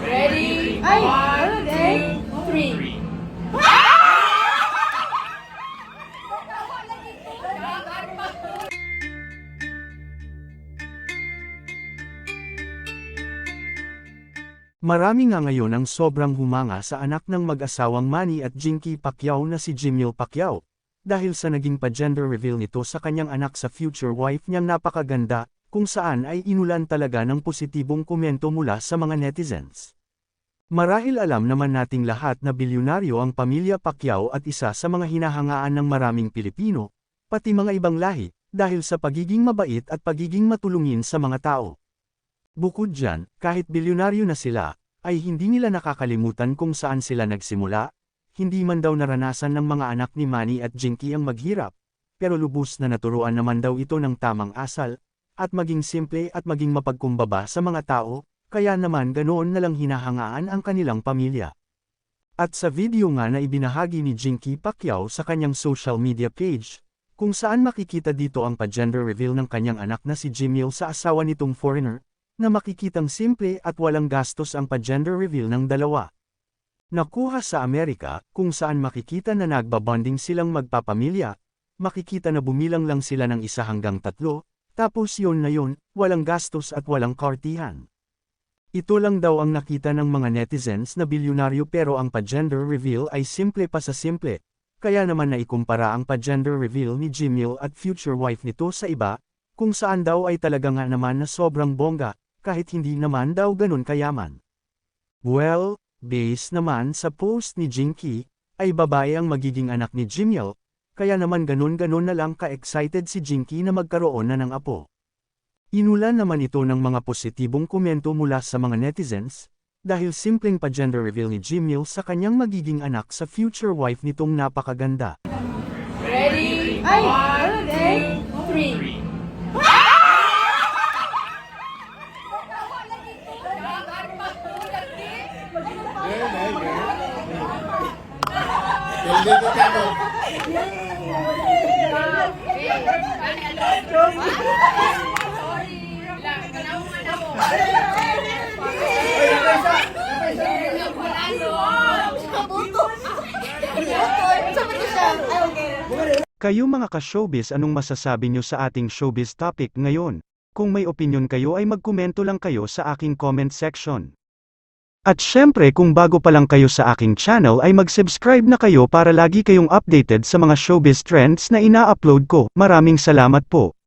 Ready? Ay, One, okay. two, three. Marami nga ngayon ang sobrang humanga sa anak ng mag-asawang Manny at Jinky Pacquiao na si Jimmy Pacquiao, dahil sa naging pa-gender reveal nito sa kanyang anak sa future wife niyang napakaganda, kung saan ay inulan talaga ng positibong komento mula sa mga netizens. Marahil alam naman nating lahat na bilyonaryo ang pamilya Pacquiao at isa sa mga hinahangaan ng maraming Pilipino, pati mga ibang lahi, dahil sa pagiging mabait at pagiging matulungin sa mga tao. Bukod dyan, kahit bilyonaryo na sila, ay hindi nila nakakalimutan kung saan sila nagsimula, hindi man daw naranasan ng mga anak ni Manny at Jinky ang maghirap, pero lubos na naturuan naman daw ito ng tamang asal, at maging simple at maging mapagkumbaba sa mga tao, kaya naman ganoon na lang hinahangaan ang kanilang pamilya. At sa video nga na ibinahagi ni Jinky Pacquiao sa kanyang social media page, kung saan makikita dito ang pa-gender reveal ng kanyang anak na si Jimmy sa asawa nitong foreigner, na makikitang simple at walang gastos ang pa-gender reveal ng dalawa. Nakuha sa Amerika, kung saan makikita na nagbabonding silang magpapamilya, makikita na bumilang lang sila ng 1 hanggang 3, tapos yun na yun, walang gastos at walang kartihan. Ito lang daw ang nakita ng mga netizens na bilyonaryo pero ang pa-gender reveal ay simple pa sa simple, kaya naman naikumpara ang pa-gender reveal ni Jimmy at future wife nito sa iba, kung saan daw ay talaga nga naman na sobrang bongga, kahit hindi naman daw ganun kayaman. Well, based naman sa post ni Jinky, ay babae ang magiging anak ni Jimmy, kaya naman ganun-ganun na lang ka-excited si Jinky na magkaroon na ng apo. Inulan naman ito ng mga positibong komento mula sa mga netizens, dahil simpleng pa-gender reveal ni Jimmy sa kanyang magiging anak sa future wife nitong napakaganda. Ready? Ay, One, okay. two, three. Kayo mga ka-showbiz, anong masasabi nyo sa ating showbiz topic ngayon? Kung may opinion kayo ay magkomento lang kayo sa aking comment section. At syempre kung bago pa lang kayo sa aking channel ay mag-subscribe na kayo para lagi kayong updated sa mga showbiz trends na ina-upload ko. Maraming salamat po.